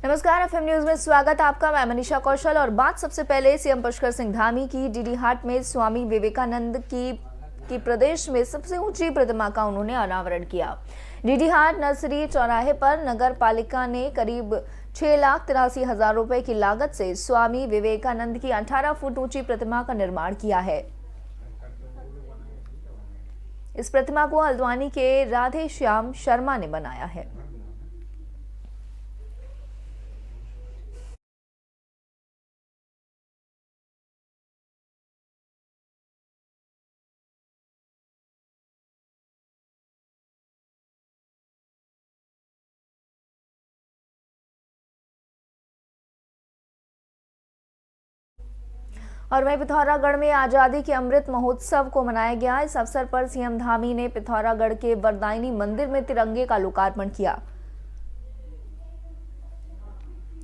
नमस्कार, FM news में स्वागत है आपका। मैं मनीषा कौशल और बात सबसे पहले सीएम पुष्कर सिंह धामी की। डीडी हाट में स्वामी विवेकानंद की प्रदेश में सबसे ऊंची प्रतिमा का उन्होंने अनावरण किया। डीडी हाट नर्सरी चौराहे पर नगर पालिका ने करीब 6,83,000 रुपए की लागत से स्वामी विवेकानंद की 18 फुट ऊंची प्रतिमा का निर्माण किया है। इस प्रतिमा को हल्द्वानी के राधे श्याम शर्मा ने बनाया है। और वहीं पिथौरागढ़ में आजादी के अमृत महोत्सव को मनाया गया। इस अवसर पर सीएम धामी ने पिथौरागढ़ के वरदायिनी मंदिर में तिरंगे का लोकार्पण किया।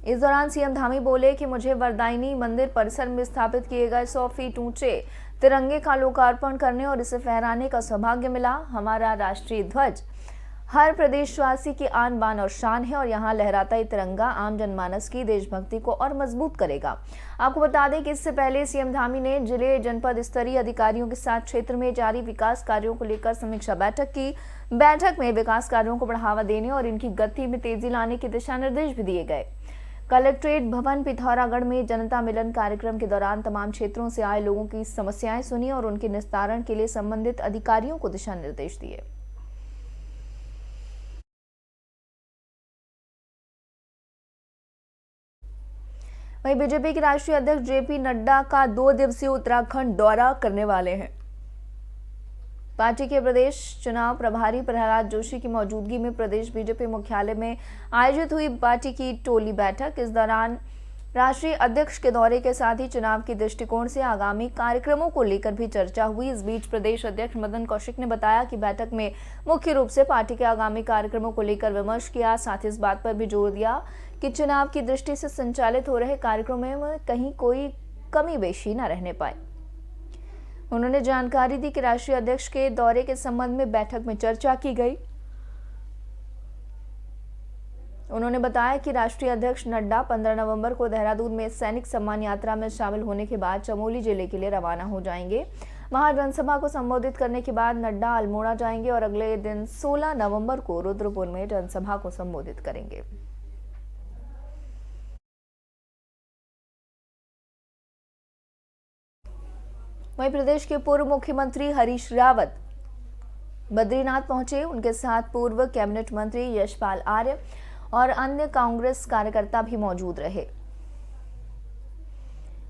इस दौरान सीएम धामी बोले कि मुझे वरदायिनी मंदिर परिसर में स्थापित किए गए 100 फीट ऊंचे तिरंगे का लोकार्पण करने और इसे फहराने का सौभाग्य मिला। हमारा राष्ट्रीय ध्वज हर प्रदेशवासी की आन बान और शान है और यहाँ लहराता ये तिरंगा आम जनमानस की देशभक्ति को और मजबूत करेगा। आपको बता दें कि इससे पहले सीएम धामी ने जिले जनपद स्तरीय अधिकारियों के साथ क्षेत्र में जारी विकास कार्यों को लेकर समीक्षा बैठक की। बैठक में विकास कार्यों को बढ़ावा देने और इनकी गति में तेजी लाने के दिशा निर्देश भी दिए गए। कलेक्ट्रेट भवन पिथौरागढ़ में जनता मिलन कार्यक्रम के दौरान तमाम क्षेत्रों से आए लोगों की समस्याएं सुनी और उनके निस्तारण के लिए संबंधित अधिकारियों को दिशा निर्देश दिए। वहीं बीजेपी के राष्ट्रीय अध्यक्ष जेपी नड्डा का 2 दिवसीय उत्तराखंड दौरा करने वाले हैं। पार्टी के प्रदेश चुनाव प्रभारी प्रहलाद जोशी की मौजूदगी में प्रदेश बीजेपी मुख्यालय में आयोजित हुई पार्टी की टोली बैठक। इस दौरान राष्ट्रीय अध्यक्ष के दौरे के साथ ही चुनाव के दृष्टिकोण से आगामी कार्यक्रमों को लेकर भी चर्चा हुई। इस बीच प्रदेश अध्यक्ष मदन कौशिक ने बताया कि बैठक में मुख्य रूप से पार्टी के आगामी कार्यक्रमों को लेकर विमर्श किया। साथ ही इस बात पर भी जोर दिया कि चुनाव की दृष्टि से संचालित हो रहे कार्यक्रमों में कहीं कोई कमी बेशी न रहने पाए। उन्होंने जानकारी दी कि राष्ट्रीय अध्यक्ष के दौरे के संबंध में बैठक में चर्चा की गई। उन्होंने बताया कि राष्ट्रीय अध्यक्ष नड्डा 15 नवंबर को देहरादून में सैनिक सम्मान यात्रा में शामिल होने के बाद चमोली जिले के लिए रवाना हो जाएंगे। वहां जनसभा को संबोधित करने के बाद नड्डा अल्मोड़ा जाएंगे और अगले दिन 16 नवंबर को रुद्रपुर में जनसभा को संबोधित करेंगे। वहीं प्रदेश के पूर्व मुख्यमंत्री हरीश रावत बद्रीनाथ पहुंचे। उनके साथ पूर्व कैबिनेट मंत्री यशपाल आर्य और अन्य कांग्रेस कार्यकर्ता भी मौजूद रहे।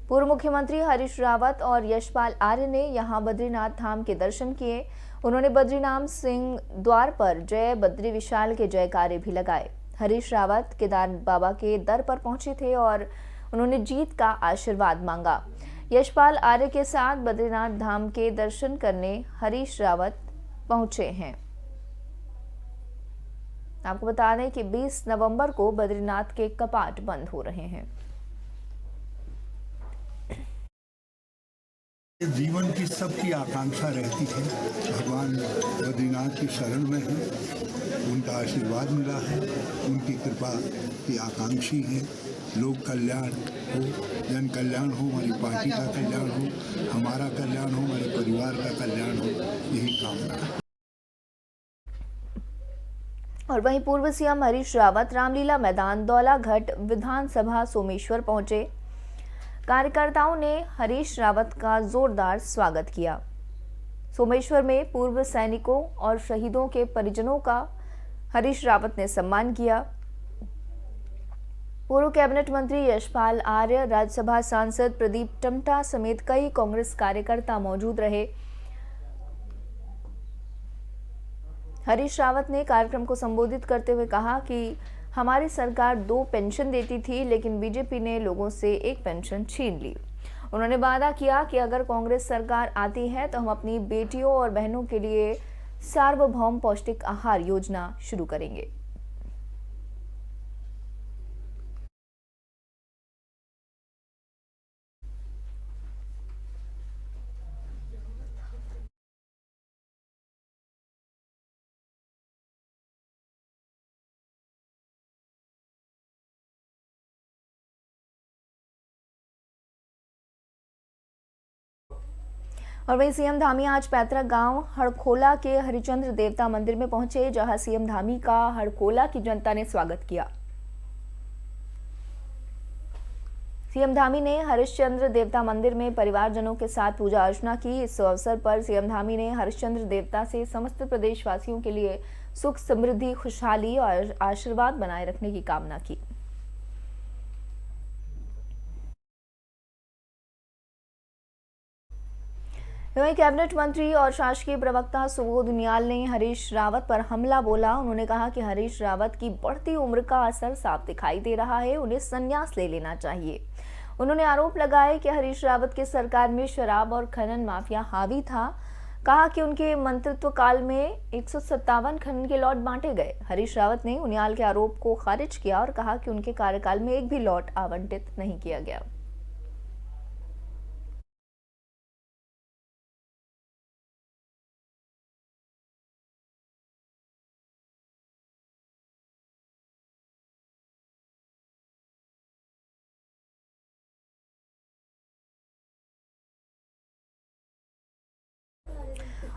पूर्व मुख्यमंत्री हरीश रावत और यशपाल आर्य ने यहां बद्रीनाथ धाम के दर्शन किए। उन्होंने बद्रीनाथ सिंह द्वार पर जय बद्री विशाल के जयकारे भी लगाए। हरीश रावत केदार बाबा के दर पर पहुंचे थे और उन्होंने जीत का आशीर्वाद मांगा। यशपाल आर्य के साथ बद्रीनाथ धाम के दर्शन करने हरीश रावत पहुंचे हैं। आपको बता दें कि 20 नवंबर को बद्रीनाथ के कपाट बंद हो रहे हैं। जीवन की सबकी आकांक्षा रहती है। भगवान बद्रीनाथ की शरण में है, उनका आशीर्वाद मिला है, उनकी कृपा की आकांक्षी है। लोक कल्याण हो, जन कल्याण हो, हमारी पार्टी का कल्याण हो, हमारा कल्याण हो, हमारे परिवार का कल्याण हो, यही कामना है। और वहीं पूर्व सीएम हरीश रावत रामलीला मैदान दौलाघाट विधानसभा सोमेश्वर पहुंचे। कार्यकर्ताओं ने हरीश रावत का जोरदार स्वागत किया। सोमेश्वर में पूर्व सैनिकों और शहीदों के परिजनों का हरीश रावत ने सम्मान किया। पूर्व कैबिनेट मंत्री यशपाल आर्य, राज्यसभा सांसद प्रदीप टमटा समेत कई कांग्रेस कार्यकर्ता मौजूद रहे। हरीश रावत ने कार्यक्रम को संबोधित करते हुए कहा कि हमारी सरकार 2 पेंशन देती थी, लेकिन बीजेपी ने लोगों से 1 पेंशन छीन ली। उन्होंने वादा किया कि अगर कांग्रेस सरकार आती है तो हम अपनी बेटियों और बहनों के लिए सार्वभौम पौष्टिक आहार योजना शुरू करेंगे। और वहीं सीएम धामी आज पैतृक गांव हड़खोला के हरिश्चंद्र देवता मंदिर में पहुंचे, जहां सीएम धामी का हड़खोला की जनता ने स्वागत किया। सीएम धामी ने हरिश्चंद्र देवता मंदिर में परिवारजनों के साथ पूजा अर्चना की। इस अवसर पर सीएम धामी ने हरिश्चंद्र देवता से समस्त प्रदेशवासियों के लिए सुख, समृद्धि, खुशहाली और आशीर्वाद बनाए रखने की कामना की। वहीं कैबिनेट मंत्री और शासकीय प्रवक्ता सुबोध उनियाल ने हरीश रावत पर हमला बोला। उन्होंने कहा कि हरीश रावत की बढ़ती उम्र का असर साफ दिखाई दे रहा है, उन्हें संन्यास ले लेना चाहिए। उन्होंने आरोप लगाए कि हरीश रावत की सरकार में शराब और खनन माफिया हावी था। कहा कि उनके मंत्रित्व काल में 157 खनन के लॉट बांटे गए। हरीश रावत ने उनियाल के आरोप को खारिज किया और कहा कि उनके कार्यकाल में एक भी लॉट आवंटित नहीं किया गया।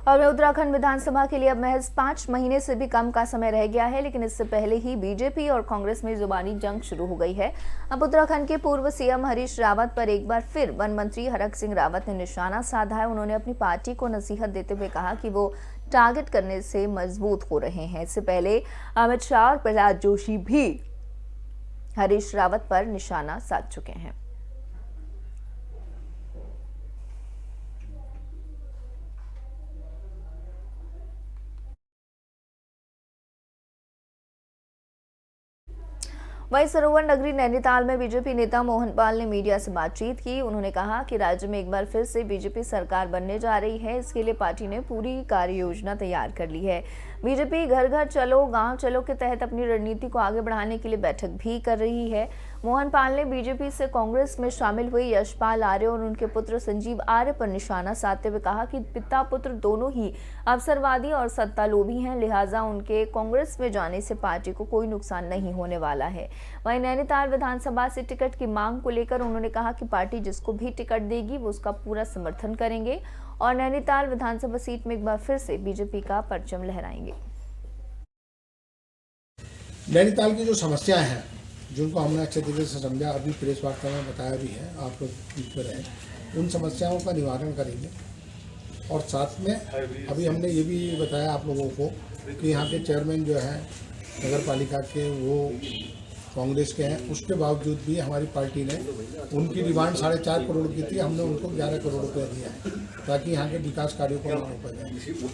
और उत्तराखंड विधानसभा के लिए अब महज 5 महीने से भी कम का समय रह गया है, लेकिन इससे पहले ही बीजेपी और कांग्रेस में जुबानी जंग शुरू हो गई है। अब उत्तराखंड के पूर्व सीएम हरीश रावत पर एक बार फिर वन मंत्री हरक सिंह रावत ने निशाना साधा है। उन्होंने अपनी पार्टी को नसीहत देते हुए कहा कि वो टारगेट करने से मजबूत हो रहे हैं। इससे पहले अमित शाह और प्रहलाद जोशी भी हरीश रावत पर निशाना साध चुके हैं। वहीं सरोवर नगरी नैनीताल में बीजेपी नेता मोहन पाल ने मीडिया से बातचीत की। उन्होंने कहा कि राज्य में एक बार फिर से बीजेपी सरकार बनने जा रही है। इसके लिए पार्टी ने पूरी कार्य योजना तैयार कर ली है। बीजेपी घर घर चलो गांव चलो के तहत अपनी रणनीति को आगे बढ़ाने के लिए बैठक भी कर रही है। मोहन पाल ने बीजेपी से कांग्रेस में शामिल हुए यशपाल आर्य और उनके पुत्र संजीव आर्य पर निशाना साधते हुए कहा कि पिता पुत्र दोनों ही अवसरवादी और सत्ता लोभी हैं, लिहाजा उनके कांग्रेस में जाने से पार्टी को कोई नुकसान नहीं होने वाला है। वहीं नैनीताल विधानसभा से टिकट की मांग को लेकर उन्होंने कहा कि पार्टी जिसको भी टिकट देगी वो उसका पूरा समर्थन करेंगे और नैनीताल विधानसभा सीट में एक बार फिर से बीजेपी का परचम लहराएंगे। नैनीताल की जो समस्याएं हैं, जिनको हमने अच्छे तरीके से समझा, अभी प्रेस वार्ता में बताया भी है, आप लोग पीठ पर हैं, उन समस्याओं का निवारण करेंगे। और साथ में अभी हमने ये भी बताया आप लोगों को कि यहाँ के चेयरमैन जो है नगर पालिका के, वो कांग्रेस के हैं। उसके बावजूद भी हमारी पार्टी ने, उनकी डिमांड 4.5 करोड़ की थी, हमने उनको 11 करोड़ रुपये दिया है ताकि यहाँ के विकास कार्यों को न रोका जाए।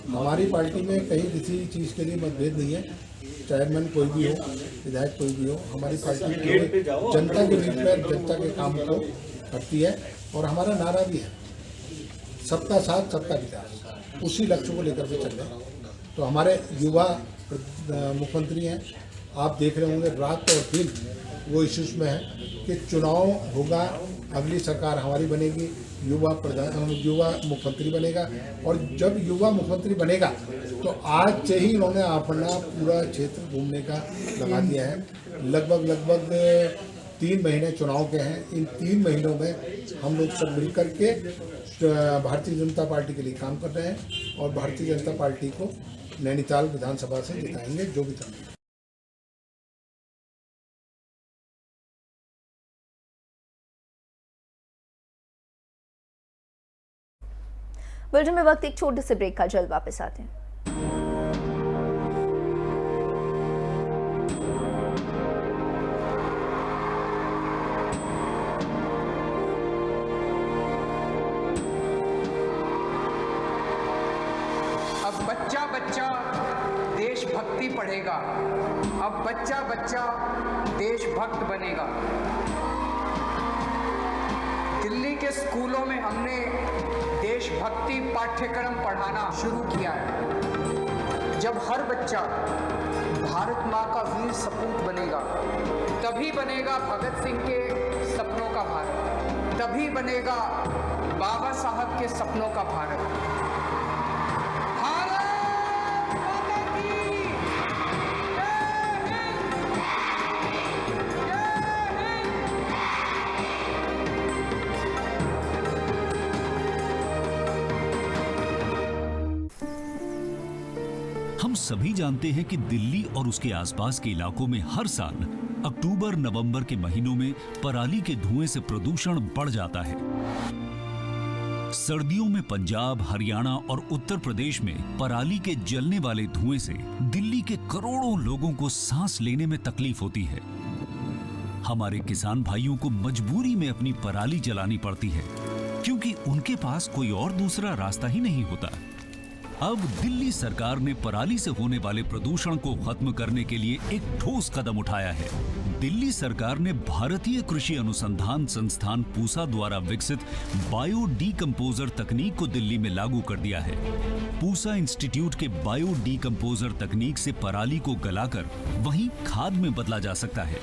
हमारी पार्टी में कहीं किसी चीज़ के लिए मतभेद नहीं है, चेयरमैन कोई भी हो, विधायक कोई भी हो, हमारी पार्टी जनता के बीच में जनता के काम को करती है। और हमारा नारा भी है सबका साथ सबका विकास, उसी लक्ष्य को लेकर के चल रहे हैं। तो हमारे युवा मुख्यमंत्री हैं, आप देख रहे होंगे रात और दिन वो इश्यूज में है कि चुनाव होगा, अगली सरकार हमारी बनेगी, युवा मुख्यमंत्री बनेगा। और जब युवा मुख्यमंत्री बनेगा तो आज से ही उन्होंने अपना पूरा क्षेत्र घूमने का लगा दिया है। लगभग 3 महीने चुनाव के हैं। इन 3 महीनों में हम लोग सब मिल करके भारतीय जनता पार्टी के लिए काम कर रहे हैं और भारतीय जनता पार्टी को नैनीताल विधानसभा से जिताएंगे, जो भी करना। बुलेटिन में वक्त एक छोटे से ब्रेक का, जल्द वापस आते हैं। अब बच्चा बच्चा देशभक्ति पढ़ेगा, अब बच्चा बच्चा देशभक्त बनेगा। दिल्ली के स्कूलों में हमने देशभक्ति पाठ्यक्रम पढ़ाना शुरू किया है। जब हर बच्चा भारत माँ का वीर सपूत बनेगा, तभी बनेगा भगत सिंह के सपनों का भारत, तभी बनेगा बाबा साहब के सपनों का भारत। हम सभी जानते हैं कि दिल्ली और उसके आसपास के इलाकों में हर साल अक्टूबर नवंबर के महीनों में पराली के धुएं से प्रदूषण बढ़ जाता है। सर्दियों में पंजाब, हरियाणा और उत्तर प्रदेश में पराली के जलने वाले धुएं से दिल्ली के करोड़ों लोगों को सांस लेने में तकलीफ होती है। हमारे किसान भाइयों को मजबूरी में अपनी पराली जलानी पड़ती है, क्योंकि उनके पास कोई और दूसरा रास्ता ही नहीं होता। अब दिल्ली सरकार ने पराली से होने वाले प्रदूषण को खत्म करने के लिए एक ठोस कदम उठाया है। दिल्ली सरकार ने भारतीय कृषि अनुसंधान संस्थान पूसा द्वारा विकसित बायो डीकंपोजर तकनीक को दिल्ली में लागू कर दिया है। पूसा इंस्टीट्यूट के बायो डीकंपोजर तकनीक से पराली को गलाकर वहीं खाद में बदला जा सकता है।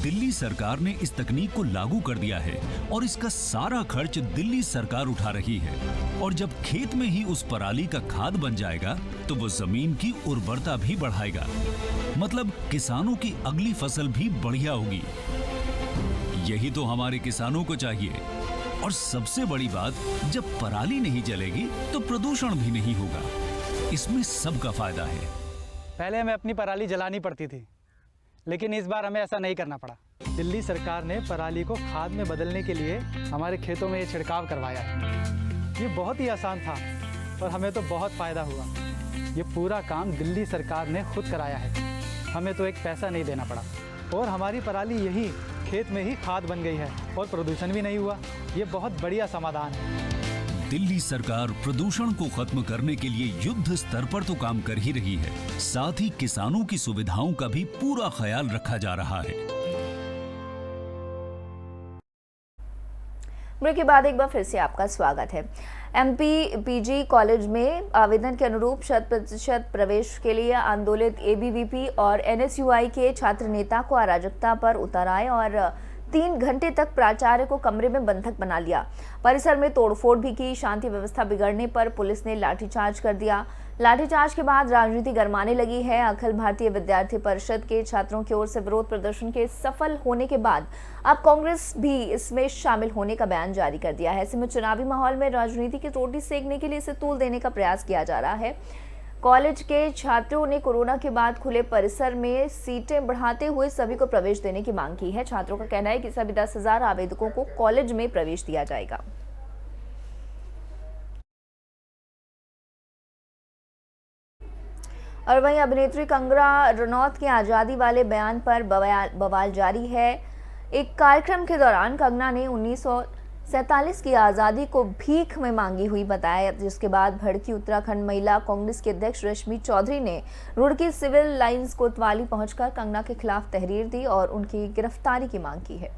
दिल्ली सरकार ने इस तकनीक को लागू कर दिया है और इसका सारा खर्च दिल्ली सरकार उठा रही है। और जब खेत में ही उस पराली का खाद बन जाएगा तो वो जमीन की उर्वरता भी बढ़ाएगा। मतलब किसानों की अगली फसल भी बढ़िया होगी। यही तो हमारे किसानों को चाहिए। और सबसे बड़ी बात, जब पराली नहीं जलेगी तो प्रदूषण भी नहीं होगा। इसमें सबका फायदा है। पहले हमें अपनी पराली जलानी पड़ती थी, लेकिन इस बार हमें ऐसा नहीं करना पड़ा। दिल्ली सरकार ने पराली को खाद में बदलने के लिए हमारे खेतों में ये छिड़काव करवाया है। ये बहुत ही आसान था और हमें तो बहुत फ़ायदा हुआ। ये पूरा काम दिल्ली सरकार ने खुद कराया है। हमें तो एक पैसा नहीं देना पड़ा और हमारी पराली यही खेत में ही खाद बन गई है और प्रदूषण भी नहीं हुआ। ये बहुत बढ़िया समाधान है। दिल्ली सरकार प्रदूषण को खत्म करने के लिए युद्ध स्तर पर तो काम कर ही रही है, साथ ही किसानों की सुविधाओं का भी पूरा ख्याल रखा जा रहा है। ब्रेक के बाद एक बार फिर से आपका स्वागत है। एमपी पीजी कॉलेज में आवेदन के अनुरूप 100% प्रवेश के लिए आंदोलित एबीवीपी और एनएसयूआई के छात्र नेता को अराजकता पर उतर आए और 3 घंटे तक प्राचार्य को कमरे में बंधक बना लिया। परिसर में तोड़फोड़ भी की। शांति व्यवस्था बिगड़ने पर पुलिस ने लाठीचार्ज कर दिया। लाठीचार्ज के बाद राजनीति गरमाने लगी है। अखिल भारतीय विद्यार्थी परिषद के छात्रों की ओर से विरोध प्रदर्शन के सफल होने के बाद अब कांग्रेस भी इसमें शामिल होने का बयान जारी कर दिया है। ऐसे में चुनावी माहौल में राजनीति की रोटी सेकने के लिए इसे तूल देने का प्रयास किया जा रहा है। कॉलेज के छात्रों ने कोरोना के बाद खुले परिसर में सीटें बढ़ाते हुए सभी को प्रवेश देने की मांग की है। छात्रों का कहना है कि सभी 10,000 आवेदकों को कॉलेज में प्रवेश दिया जाएगा। और वहीं अभिनेत्री कंगना रनौत के आज़ादी वाले बयान पर बवाल जारी है। एक कार्यक्रम के दौरान कंगना ने 1947 की आज़ादी को भीख में मांगी हुई बताया, जिसके बाद भड़की उत्तराखंड महिला कांग्रेस के अध्यक्ष रश्मि चौधरी ने रुड़की सिविल लाइंस कोतवाली पहुंचकर कंगना के खिलाफ तहरीर दी और उनकी गिरफ्तारी की मांग की है।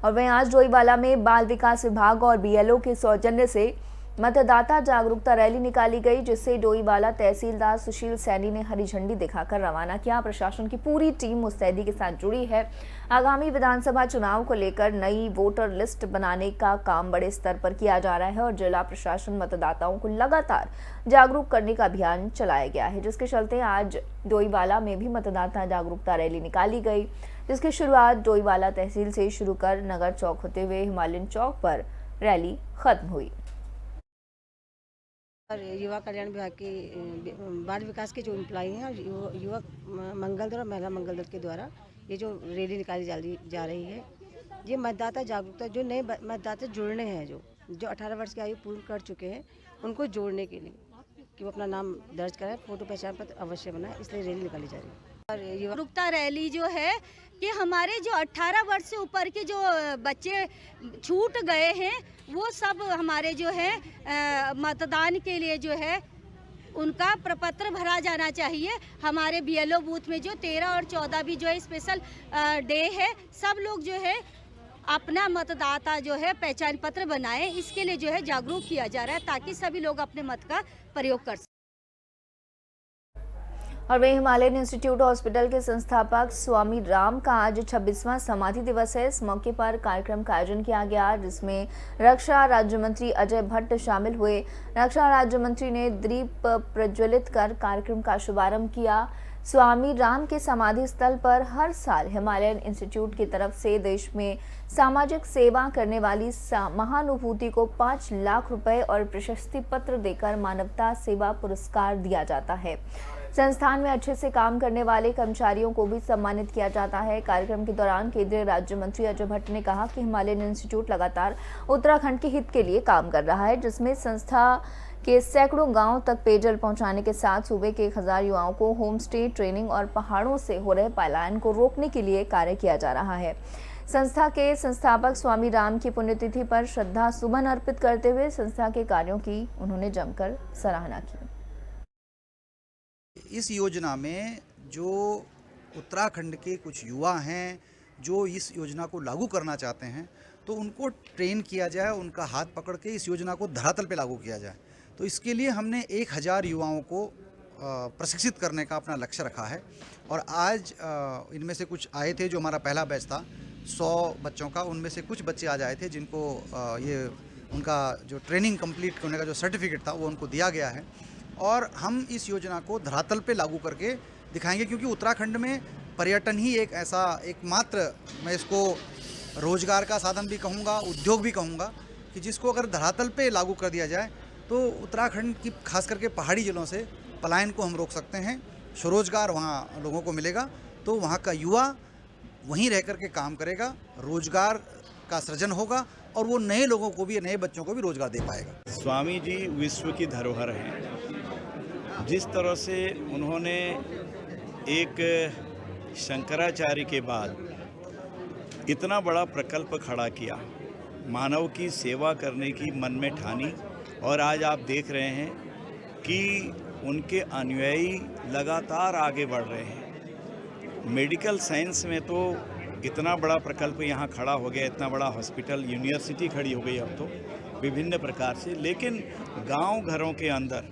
और वहीं आज डोईवाला में बाल विकास विभाग और बीएलओ के सौजन्य से मतदाता जागरूकता रैली निकाली गई, जिससे डोईवाला तहसीलदार सुशील सैनी ने हरी झंडी दिखाकर रवाना किया। प्रशासन की पूरी टीम मुस्तैदी के साथ जुड़ी है। आगामी विधानसभा चुनाव को लेकर नई वोटर लिस्ट बनाने का काम बड़े स्तर पर किया जा रहा है और जिला प्रशासन मतदाताओं को लगातार जागरूक करने का अभियान चलाया गया है, जिसके चलते आज डोईवाला में भी मतदाता जागरूकता रैली निकाली गई, जिसकी शुरुआत डोईवाला तहसील से शुरू कर नगर चौक होते हुए हिमालयन चौक पर रैली खत्म हुई। और युवा कल्याण विभाग के बाल विकास के जो एम्प्लॉई हैं और युवक मंगल दल और महिला मंगल दल के द्वारा ये जो रैली निकाली जा रही है, ये मतदाता जागरूकता, जो नए मतदाता जुड़ने हैं, जो 18 वर्ष की आयु पूर्ण कर चुके हैं, उनको जोड़ने के लिए कि वो अपना नाम दर्ज कराएं, फोटो पहचान पत्र अवश्य बनाएं, इसलिए रैली निकाली जा रही है। और जागरूकता रैली जो है कि हमारे जो 18 वर्ष से ऊपर के जो बच्चे छूट गए हैं, वो सब हमारे जो है मतदान के लिए जो है उनका प्रपत्र भरा जाना चाहिए। हमारे बीएलओ बूथ में जो 13 और 14 भी जो है स्पेशल डे है, सब लोग जो है अपना मतदाता जो है पहचान पत्र बनाएं, इसके लिए जो है जागरूक किया जा रहा है ताकि सभी लोग अपने मत का प्रयोग कर सकें। और वहीं हिमालयन इंस्टीट्यूट हॉस्पिटल के संस्थापक स्वामी राम का आज 26वां समाधि दिवस है। इस मौके पर कार्यक्रम का आयोजन किया गया, जिसमें रक्षा राज्य मंत्री अजय भट्ट शामिल हुए। रक्षा राज्य मंत्री ने दीप प्रज्वलित कर कार्यक्रम का शुभारंभ किया। स्वामी राम के समाधि स्थल पर हर साल हिमालयन इंस्टीट्यूट की तरफ से देश में सामाजिक सेवा करने वाली महानुभूति को 5 लाख रुपए और प्रशस्ति पत्र देकर मानवता सेवा पुरस्कार दिया जाता है। संस्थान में अच्छे से काम करने वाले कर्मचारियों को भी सम्मानित किया जाता है। कार्यक्रम के दौरान केंद्रीय राज्य मंत्री अजय भट्ट ने कहा कि हिमालयन इंस्टीट्यूट लगातार उत्तराखंड के हित के लिए काम कर रहा है, जिसमें संस्था के सैकड़ों गांव तक पेयजल पहुंचाने के साथ सूबे के 1000 युवाओं को होम स्टे ट्रेनिंग और पहाड़ों से हो रहे पलायन को रोकने के लिए कार्य किया जा रहा है। संस्था के संस्थापक स्वामी राम की पुण्यतिथि पर श्रद्धा सुमन अर्पित करते हुए संस्था के कार्यों की उन्होंने जमकर सराहना की। इस योजना में जो उत्तराखंड के कुछ युवा हैं जो इस योजना को लागू करना चाहते हैं, तो उनको ट्रेन किया जाए, उनका हाथ पकड़ के इस योजना को धरातल पे लागू किया जाए। तो इसके लिए हमने 1000 युवाओं को प्रशिक्षित करने का अपना लक्ष्य रखा है। और आज इनमें से कुछ आए थे, जो हमारा पहला बैच था 100 बच्चों का, उनमें से कुछ बच्चे आज आए थे जिनको ये उनका जो ट्रेनिंग कंप्लीट होने का जो सर्टिफिकेट था वो उनको दिया गया है। और हम इस योजना को धरातल पे लागू करके दिखाएंगे, क्योंकि उत्तराखंड में पर्यटन ही एक ऐसा एकमात्र, मैं इसको रोजगार का साधन भी कहूँगा, उद्योग भी कहूँगा, कि जिसको अगर धरातल पे लागू कर दिया जाए तो उत्तराखंड की खास करके पहाड़ी जिलों से पलायन को हम रोक सकते हैं। स्वरोजगार वहाँ लोगों को मिलेगा, तो वहाँ का युवा वहीं रह कर के काम करेगा, रोजगार का सृजन होगा और वो नए लोगों को भी, नए बच्चों को भी रोजगार दे पाएगा। स्वामी जी विश्व की धरोहर हैं। जिस तरह से उन्होंने एक शंकराचार्य के बाद इतना बड़ा प्रकल्प खड़ा किया, मानव की सेवा करने की मन में ठानी, और आज आप देख रहे हैं कि उनके अनुयायी लगातार आगे बढ़ रहे हैं। मेडिकल साइंस में तो इतना बड़ा प्रकल्प यहाँ खड़ा हो गया, इतना बड़ा हॉस्पिटल, यूनिवर्सिटी खड़ी हो गई अब तो विभिन्न प्रकार से। लेकिन गांव घरों के अंदर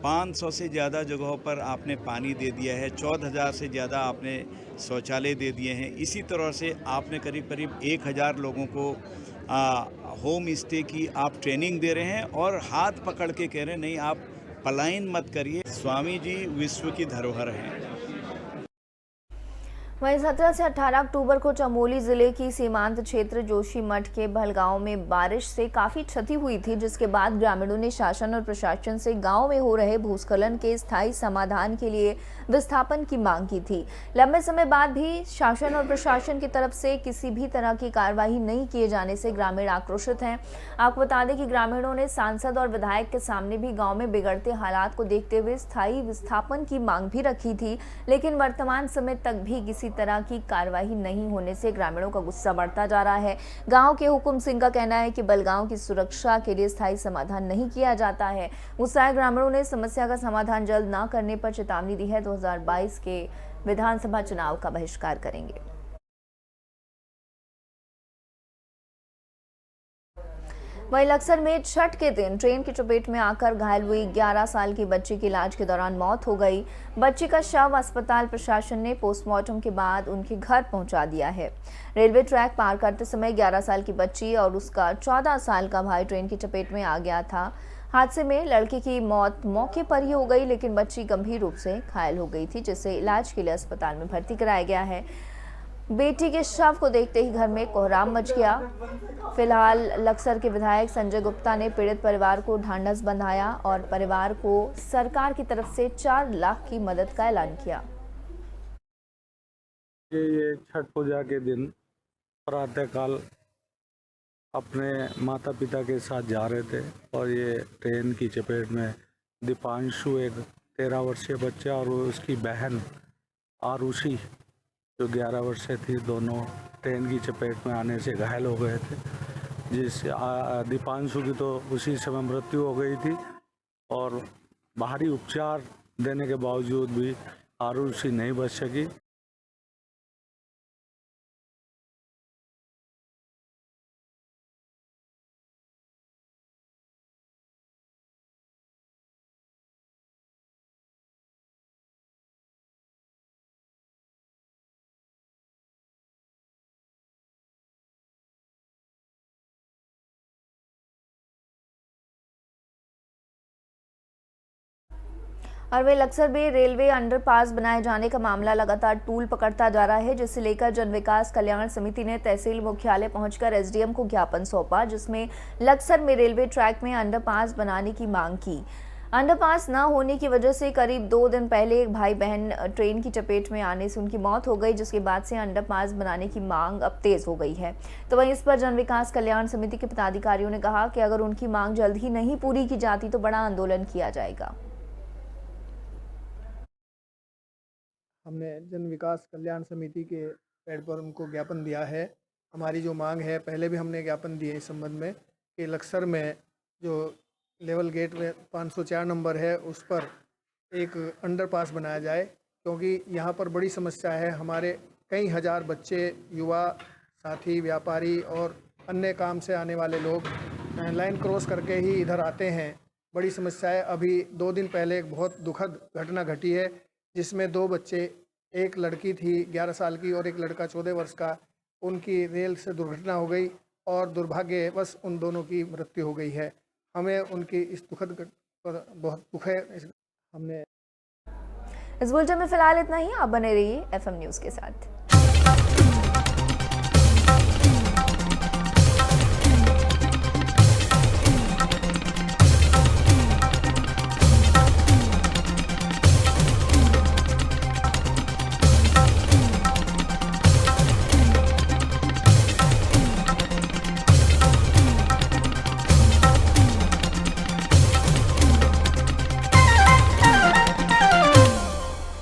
500 से ज़्यादा जगहों पर आपने पानी दे दिया है, 14,000 से ज़्यादा आपने शौचालय दे दिए हैं। इसी तरह से आपने करीब करीब 1000 लोगों को होम स्टे की आप ट्रेनिंग दे रहे हैं और हाथ पकड़ के कह रहे हैं नहीं, आप पलायन मत करिए। स्वामी जी विश्व की धरोहर हैं। वहीं 17 से 18 अक्टूबर को चमोली जिले की सीमांत क्षेत्र जोशीमठ के भलगांव में बारिश से काफी क्षति हुई थी, जिसके बाद ग्रामीणों ने शासन और प्रशासन से गांव में हो रहे भूस्खलन के स्थायी समाधान के लिए विस्थापन की मांग की थी। लंबे समय बाद भी शासन और प्रशासन की तरफ से किसी भी तरह की कार्रवाई नहीं किए जाने से ग्रामीण आक्रोशित हैं। आपको बता दें कि ग्रामीणों ने सांसद और विधायक के सामने भी गाँव में बिगड़ते हालात को देखते हुए स्थायी विस्थापन की मांग भी रखी थी, लेकिन वर्तमान समय तक भी किसी तरह की कार्रवाई नहीं होने से ग्रामीणों का गुस्सा बढ़ता जा रहा है। गांव के हुकुम सिंह का कहना है कि बलगांव की सुरक्षा के लिए स्थायी समाधान नहीं किया जाता है। गुस्साए ग्रामीणों ने समस्या का समाधान जल्द न करने पर चेतावनी दी है। 2022 के विधानसभा चुनाव का बहिष्कार करेंगे। वहीं लक्सर में छठ के दिन ट्रेन की चपेट में आकर घायल हुई 11 साल की बच्ची की इलाज के दौरान मौत हो गई। बच्ची का शव अस्पताल प्रशासन ने पोस्टमार्टम के बाद उनके घर पहुंचा दिया है। रेलवे ट्रैक पार करते समय 11 साल की बच्ची और उसका 14 साल का भाई ट्रेन की चपेट में आ गया था। हादसे में लड़के की मौत मौके पर ही हो गई, लेकिन बच्ची गंभीर रूप से घायल हो गई थी, जिसे इलाज के लिए अस्पताल में भर्ती कराया गया है। बेटी के शव को देखते ही घर में कोहराम मच गया। फिलहाल लक्सर के विधायक संजय गुप्ता ने पीड़ित परिवार को ढांढस बंधाया और परिवार को सरकार की तरफ से 4 लाख की मदद का ऐलान किया। ये छठ पूजा के दिन प्रातःकाल अपने माता पिता के साथ जा रहे थे और ये ट्रेन की चपेट में दीपांशु, एक 13 वर्षीय बच्चा, और उसकी बहन आरुषि जो 11 वर्षीय थी, दोनों ट्रेन की चपेट में आने से घायल हो गए थे। जिससे दीपांशु की तो उसी समय मृत्यु हो गई थी और बाहरी उपचार देने के बावजूद भी आरुषि नहीं बच सकी। और वे लक्सर में रेलवे अंडरपास बनाए जाने का मामला लगातार तूल पकड़ता जा रहा है, जिसे लेकर जन विकास कल्याण समिति ने तहसील मुख्यालय पहुंचकर एसडीएम को ज्ञापन सौंपा, जिसमें लक्सर में रेलवे ट्रैक में अंडरपास बनाने की मांग की। अंडरपास न होने की वजह से करीब 2 दिन पहले एक भाई बहन ट्रेन की चपेट में आने से उनकी मौत हो गई, जिसके बाद से अंडरपास बनाने की मांग अब तेज हो गई है। तो वहीं इस पर जन विकास कल्याण समिति के पदाधिकारियों ने कहा कि अगर उनकी मांग जल्द ही नहीं पूरी की जाती तो बड़ा आंदोलन किया जाएगा। हमने जन विकास कल्याण समिति के पैड पर उनको ज्ञापन दिया है। हमारी जो मांग है, पहले भी हमने ज्ञापन दिए इस संबंध में कि लक्सर में जो लेवल गेट में 504 नंबर है उस पर एक अंडरपास बनाया जाए, क्योंकि यहाँ पर बड़ी समस्या है। हमारे कई हज़ार बच्चे, युवा साथी, व्यापारी और अन्य काम से आने वाले लोग लाइन क्रॉस करके ही इधर आते हैं। बड़ी समस्या है। अभी 2 दिन पहले एक बहुत दुखद घटना घटी है, जिसमें 2 बच्चे, एक लड़की थी 11 साल की और एक लड़का 14 वर्ष का, उनकी रेल से दुर्घटना हो गई और दुर्भाग्यवश उन दोनों की मृत्यु हो गई है। हमें उनकी इस दुखद पर बहुत दुख है। हमने इस बुलेटिन में फिलहाल इतना ही। आप बने रहिए FM न्यूज़ के साथ।